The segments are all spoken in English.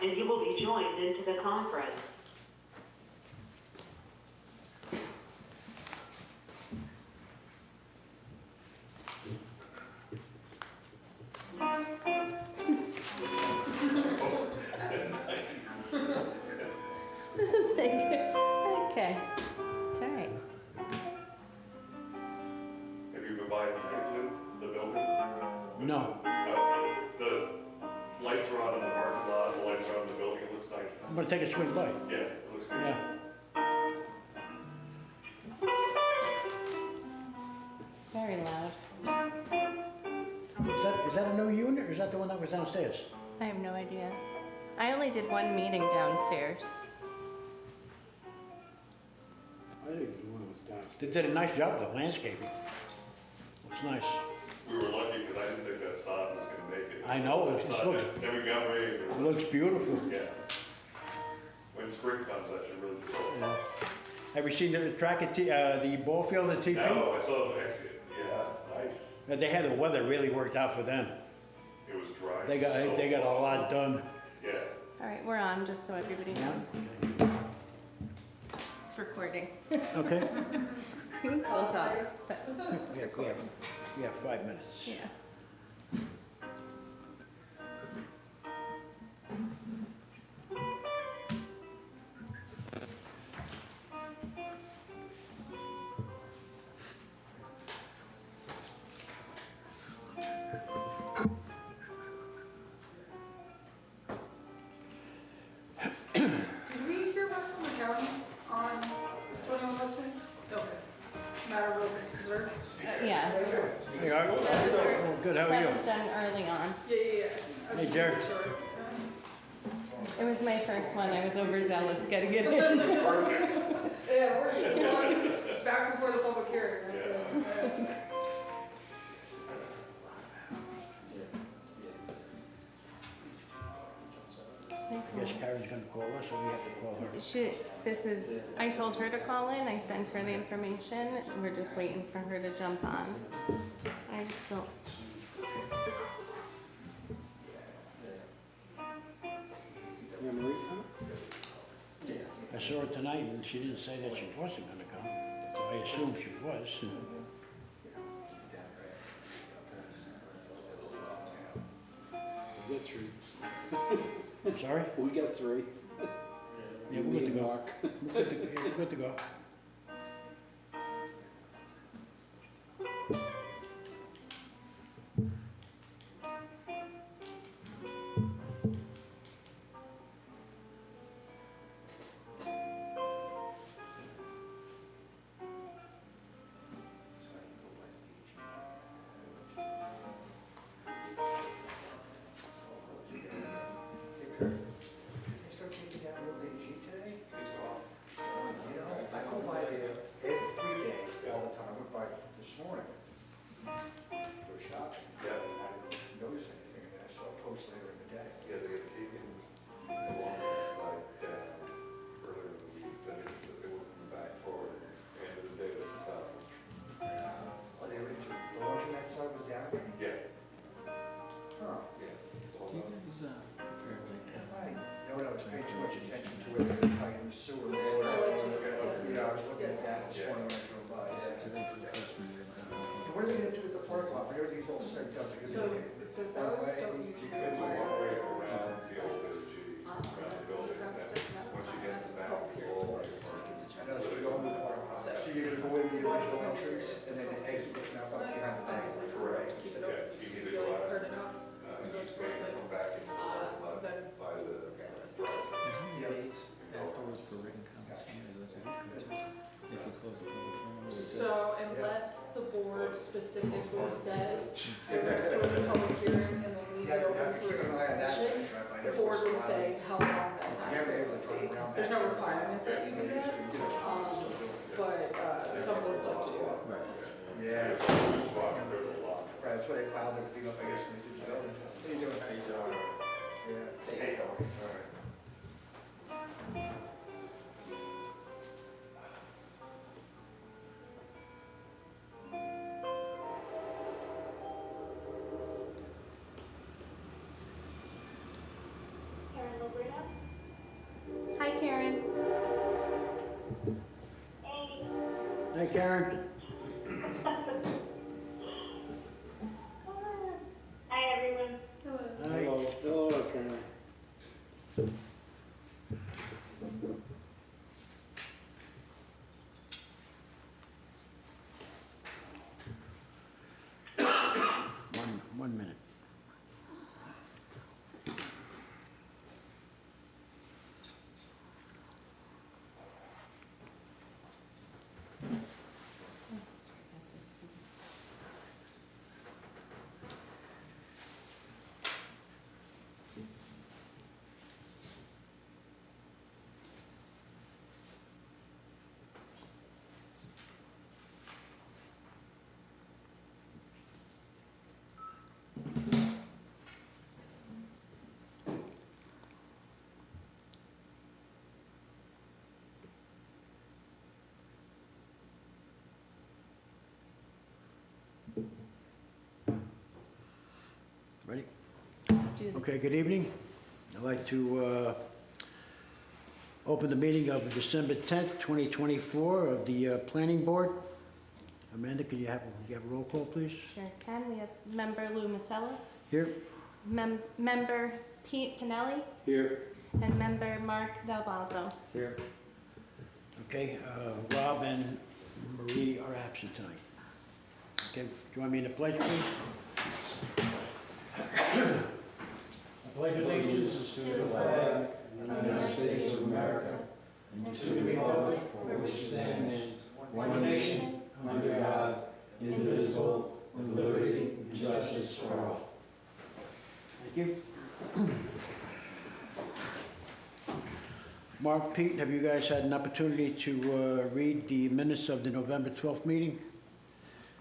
and you will be joined into the conference. Thank you. Okay, it's all right. Have you been by the building? No, The lights are on in the parking lot, the lights are on in the building, it looks nice. I'm gonna take a swing by. Yeah, it looks good. Yeah. It's very loud. Is that a new unit, or is that the one that was downstairs? I have no idea. I only did one meeting downstairs. I think it's the one that was They downstairs. did a nice job, the landscaping. Looks nice. We were lucky because I didn't think that sod was gonna make it. I know, it Sod- looks, Then we got ready, it looks beautiful. yeah. When spring comes, I should really do it. Yeah. Have you seen the track at the ball field at TP? No, I saw, I see it, yeah, nice. But they had the weather really worked out for them. It was dry. They got a lot done. Yeah. All right, we're on, just so everybody knows. It's recording. Okay. You can still talk. but- We have 5 minutes. Yeah. Did we hear back from the county on 21 West Main? Okay. Matter of open concern? Yeah, Hey, Art. That was Oh, good, how are that you? was done early on. Yeah. Hey, Jared. It was my first one, I was overzealous getting it in. Yeah, it's back before the public hearing. That's it. Yeah. I guess Karen's gonna call us, or we have to call her. I told her to call in, I sent her the information, we're just waiting for her to jump on. I just don't, Yeah, Marie, huh? I saw her tonight, and she didn't say that she wasn't gonna come. So I assumed she was. We got three. Sorry? We got three. Yeah, we're good to go. Mark. We're good to go. Start taking down Little League Jeep today? You know, I go by there every day, all the time. I went by this morning. Go shopping. Yeah. I didn't notice anything, and I saw a post later in the day. Yeah, they had taken the long side down earlier in the week, but they were coming back forward. End of the day, that's the south. Oh, they were into, the laundromat side was down? Yeah, Huh. yeah. It's all Do you done. guys prepare like Right. No, I was paying too much attention to where they were tight in the sewer. I like to, yes. Yeah, I was looking at Yes. that this morning when I drove by. today for the first one? And what are they gonna do with the parking lot? When everything's all set up, they're So, gonna make it so those don't usually It's a long require. ways around the old OG, around the building, and then once you get to the back, the wall, I know, so we go in the parking lot. So you're gonna go in the original entrance and then exit out back behind the bank. Correct. Keep it Yeah, open. you If need you to feel go like out, heard enough. east way and come back into the parking lot Then. by the Okay, the rest. And how many days afterwards for written comments from you is that a week or two? If you close the public hearing? or just- So unless the board specifically says they're gonna close the public hearing and then leave it open for submission, the board would say how long that time period would be. There's no requirement that you do that, but some boards like to do it. Right. Yeah. swap, there's a lot. Right, that's why they piled everything up, I guess, when they did the building. What are you doing? How you doing? Yeah. Hey, all right. Karen Lobrino? Karen. Hey, Karen. Hi, everyone. Hi. Hello, Karen. One minute. Ready? Let's do this. Okay, good evening. I'd like to open the meeting of December 10th, 2024 of the Planning Board. Amanda, could you have a roll call, please? Sure can. We have member Lou Masella, Here? member Pete Pinelli, Here. and member Mark Del Balzo. Here. Okay, Rob and Marie are absent tonight. Okay, join me in the pledge, please. I pledge allegiance to the flag of the United States of America and to the republic for which it stands, one nation, under God, indivisible, with liberty and justice for all. Thank you. Mark, Pete, have you guys had an opportunity to read the minutes of the November 12th meeting?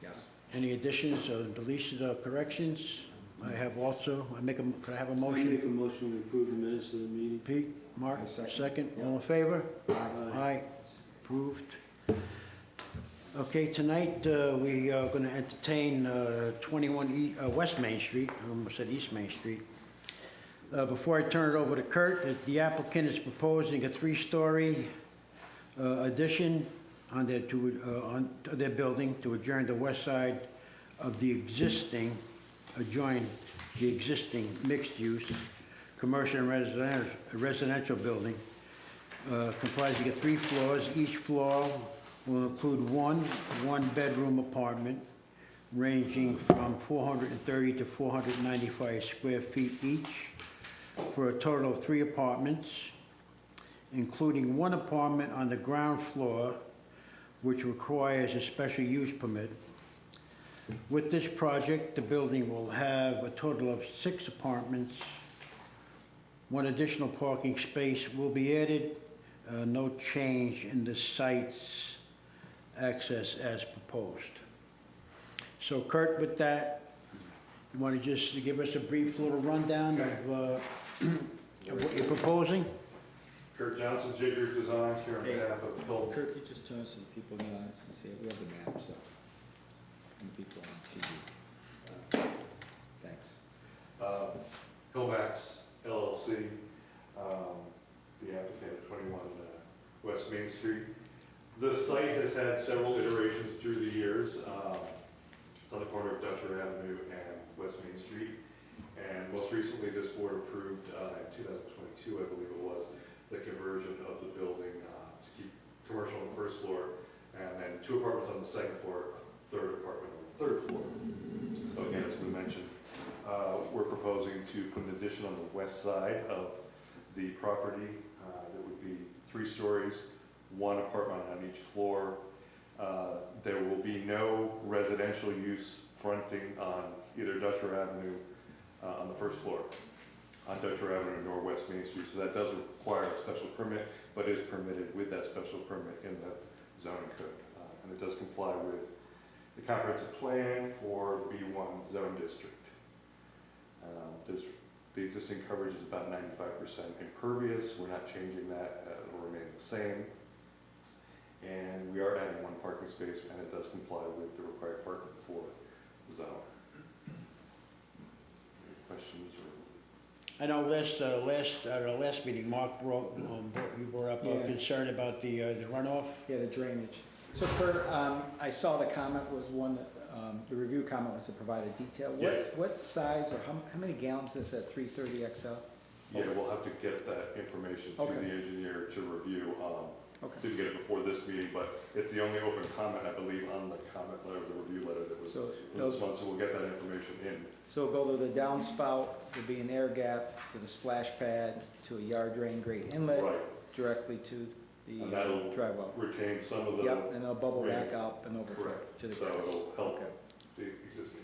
Yes. Any additions or deletions or corrections? I have also, could I have a I motion? make a motion to approve the minutes of the meeting. Pete, Mark, I second. second, all in favor? Aye. Aye, approved. Okay, tonight, we are gonna entertain 21 West Main Street, I almost said East Main Street. Before I turn it over to Kurt, the applicant is proposing a 3-story addition on their building to adjoin the west side of the existing, mixed-use commercial and residential building, comprising of 3 floors. Each floor will include one-bedroom apartment ranging from 430 to 495 square feet each, for a total of 3 apartments, including 1 apartment on the ground floor, which requires a special use permit. With this project, the building will have a total of 6 apartments. 1 additional parking space will be added. No change in the site's access as proposed. So Kurt, with that, you want to just give us a brief little rundown of what you're proposing? Kurt Johnson, J Group Designs, here on Hey. behalf of Bill. Kirk, you just turn so people in the audience can see it. We have the map, so. And the people on TV. Thanks. Hillmax LLC, the applicant at 21 West Main Street. The site has had several iterations through the years. It's on the corner of Dutcher Avenue and West Main Street. And most recently, this board approved in 2022, I believe it was, the conversion of the building to keep commercial on the first floor, and then 2 apartments on the second floor, a 3rd apartment on the 3rd floor. So again, as we mentioned, we're proposing to put an addition on the west side of the property that would be 3 stories, 1 apartment on each floor. There will be no residential use fronting on either Dutcher Avenue on the 1st floor, on Dutcher Avenue nor West Main Street. So that does require a special permit, but is permitted with that special permit in the zoning code. And it does comply with the comprehensive plan for the B1 zone district. The existing coverage is about 95% impervious. We're not changing that, it will remain the same. And we are adding 1 parking space, and it does comply with the required parking for the zone. Any questions or? I know at our last meeting, Mark you brought up a Yeah. concern about the runoff. Yeah, the drainage. So Kurt, I saw the comment was one, the review comment was to provide a detail. Yes. What size or how many gallons is that 330 XL? Yeah, we'll have to get that information to Okay. the engineer to review. Okay. Didn't get it before this meeting, but it's the only open comment, I believe, on the comment letter, the review letter that was So from those, this month, so we'll get that information in. so go to the downspout, there'll be an air gap to the splash pad, to a yard drain grate inlet, Right, directly to the And that'll dry well. retain some of the, Yep, and they'll bubble back drainage. up and overflow Correct. to the so grass. it'll help Okay. the existing.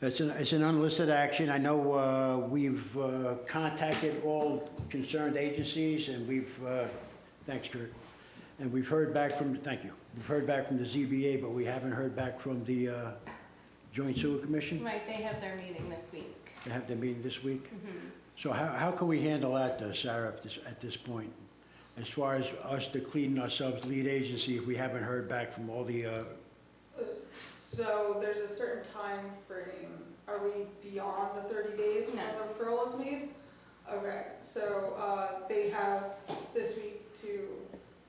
It's an unlisted action. I know we've contacted all concerned agencies, and thanks, Kurt. And we've heard back from, thank you. We've heard back from the ZBA, but we haven't heard back from the Joint Sewer Commission. Right, they have their meeting this week. They have their meeting this week. Mhm. So how can we handle that, Sarah, at this point? As far as us declaring ourselves lead agency, if we haven't heard back from all the, So there's a certain time frame. Are we beyond the 30 days when No. the referral is made? Okay, so they have this week to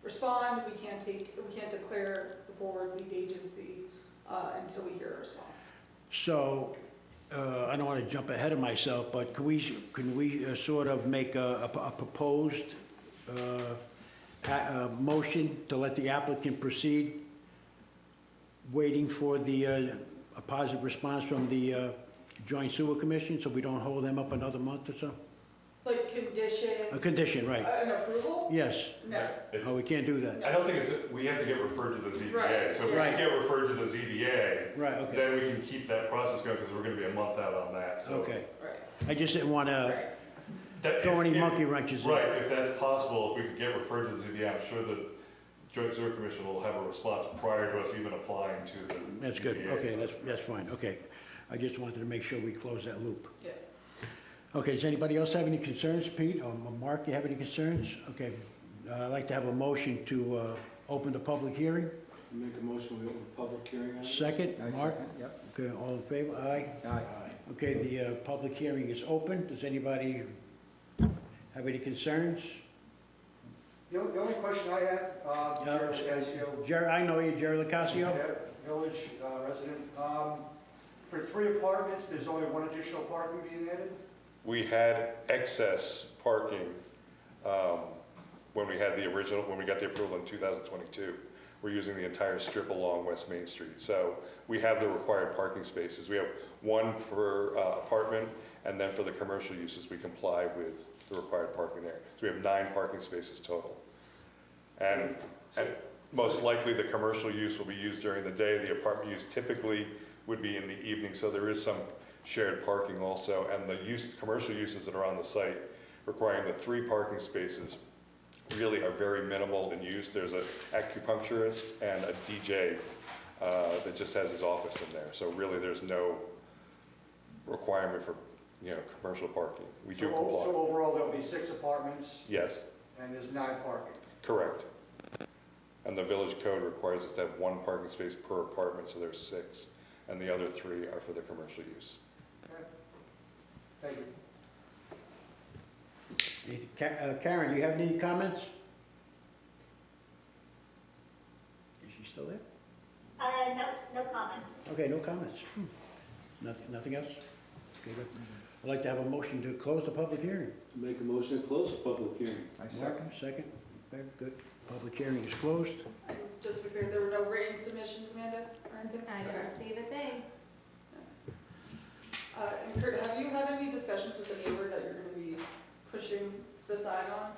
respond. We can't declare the board lead agency until we hear a response. so, I don't want to jump ahead of myself, but can we sort of make a proposed motion to let the applicant proceed, waiting for a positive response from the Joint Sewer Commission, so we don't hold them up another month or so? Like condition, A condition, right? an approval? Yes. No. It's- Oh, we can't do that. I don't think we have to get referred to the ZBA. Right. So if we Right. get referred to the ZBA, Right, okay, then we can keep that process going, because we're gonna be a month out on that, so. okay. Right, I just didn't want to right. throw any monkey wrenches in. Right, if that's possible, if we could get referred to the ZBA, I'm sure the Joint Sewer Commission will have a response prior to us even applying to the ZBA. That's good, okay, that's fine, okay. I just wanted to make sure we close that loop. Yeah. Okay, does anybody else have any concerns, Pete, or Mark, you have any concerns? Okay, I'd like to have a motion to open the public hearing. Make a motion, we open a public hearing on it? Second, I Mark? second, yep. Okay, all in favor, aye? Aye. Okay, the public hearing is open. Does anybody have any concerns? The only question I had, Jerry Gasio, Jerry, I know you, Jerry Locascio? village resident, for 3 apartments, there's only 1 additional parking being added? We had excess parking when we had when we got the approval in 2022. We're using the entire strip along West Main Street. So we have the required parking spaces. We have 1 per apartment, and then for the commercial uses, we comply with the required parking there. So we have 9 parking spaces total. And most likely, the commercial use will be used during the day. The apartment use typically would be in the evening, so there is some shared parking also. And the commercial uses that are on the site requiring the 3 parking spaces really are very minimal in use. There's an acupuncturist and a DJ that just has his office in there. So really, there's no requirement for, commercial parking. We do So comply. overall, there'll be 6 apartments, Yes, and there's 9 parking? correct. And the village code requires us to have 1 parking space per apartment, so there's 6. And the other 3 are for the commercial use. Thank you. Karen, do you have any comments? Is she still there? No comment. Okay, no comments. Nothing else? Okay, good. I'd like to have a motion to close the public hearing. Make a motion to close the public hearing. I second. Second, okay, good. Public hearing is closed. And just to be clear, there were no written submissions, Amanda, or anything? I Okay. didn't receive a thing. And Kurt, have you had any discussions with the neighbor that you're gonna be pushing the sign on?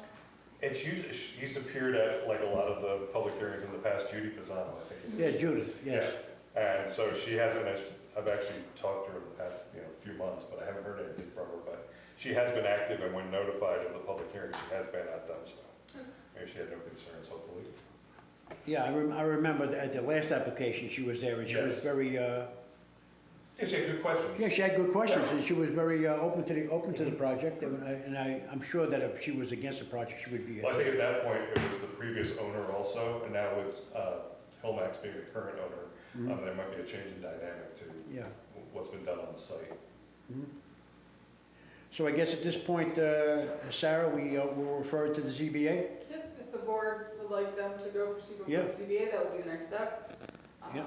And she's appeared at like a lot of the public hearings in the past, Judy Pisano, I think. Yeah, Judith, yes. Yeah. And so she hasn't, I've actually talked to her the past, few months, but I haven't heard anything from her. But she has been active, and when notified of the public hearing, she has been at them, so maybe she had no concerns, hopefully. Yeah, I remember at the last application, she was there, and she was Yes. very, Yeah, she had good questions. yeah, she had good questions, and she was very open to the project, and I'm sure that if she was against the project, she would be. Well, I think at that point, it was the previous owner also, and now with Hillmax being the current owner, Mhm. there might be a change in dynamic to Yeah, what's been done on the site. So I guess at this point, Sarah, we will refer it to the ZBA? Yep, if the board would like them to go proceed with the Yeah. ZBA, that would be the next step. Yeah.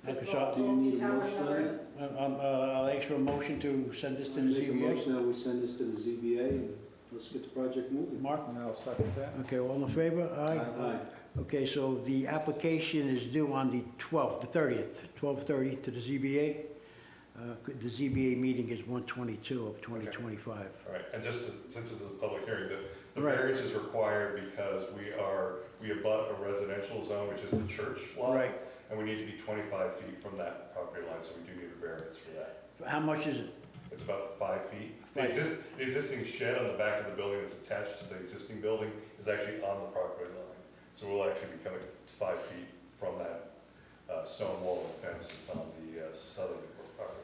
Because Okay, they'll- so- Do you they'll need be a telling motion on another- that? I'll ask for a motion to send this to the Make a ZBA. motion that we send this to the ZBA and let's get the project moving. Mark? And I'll second that. Okay, all in favor? Aye. Okay, so the application is due on the 12th, the 30th, 12:30 to the ZBA. The ZBA meeting is 1/22 of 2025. All right, and just since this is a public hearing, the Right. variance is required because we abut a residential zone, which is the church lot. Right. And we need to be 25 feet from that property line, so we do need a variance for that. How much is it? It's about 5 feet. Right. The existing shed on the back of the building that's attached to the existing building is actually on the property line. So we'll actually be coming 5 feet from that stone wall and fence that's on the southern property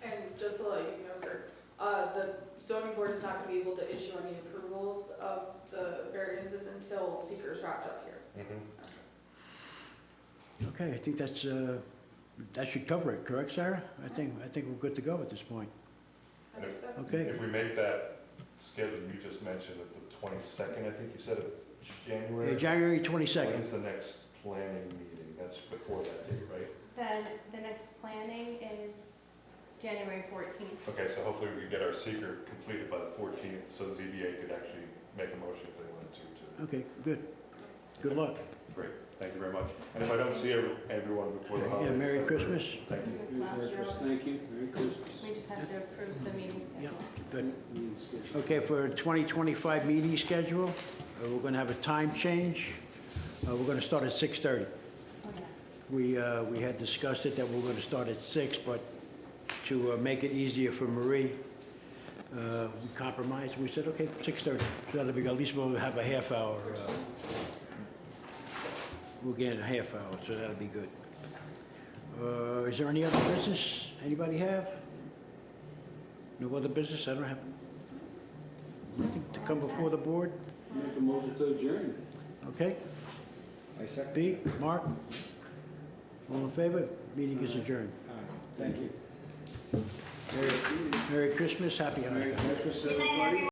line. And just to let you know, Kurt, the zoning board is not gonna be able to issue any approvals of the variances until seeker's wrapped up here. Okay, I think that's, that should cover it, correct, Sarah? I think we're good to go at this point. I think so. Okay, If we make that schedule you just mentioned at the 22nd, I think you said, of January? January When 22nd. is the next planning meeting? That's before that date, right? Then the next planning is January 14th. Okay, so hopefully we can get our seeker completed by the 14th, so the ZBA could actually make a motion if they wanted to. Okay, good. Good luck. Great, thank you very much. And if I don't see everyone before the Yeah, holidays. Merry then- Christmas. Thank you. As well. Merry Christmas. Thank you. Merry Christmas. We just have to approve the meeting Yeah, schedule. good. Meeting schedule. Okay, for 2025 meeting schedule, we're going to have a time change. We're going to start at 6:30. Oh, yeah. We had discussed it that we're going to start at 6, but to make it easier for Marie, we compromised. We said, okay, 6:30. So that'll be, at least we'll have a half hour. We'll get a half hour, so that'll be good. Is there any other business anybody have? No other business? I don't have nothing to come before the board? Make a motion to adjourn. Okay? I second. Pete, Mark? All in favor? Meeting is adjourned. Thank you. Merry Christmas, Happy Hanukkah. Merry Christmas, everybody.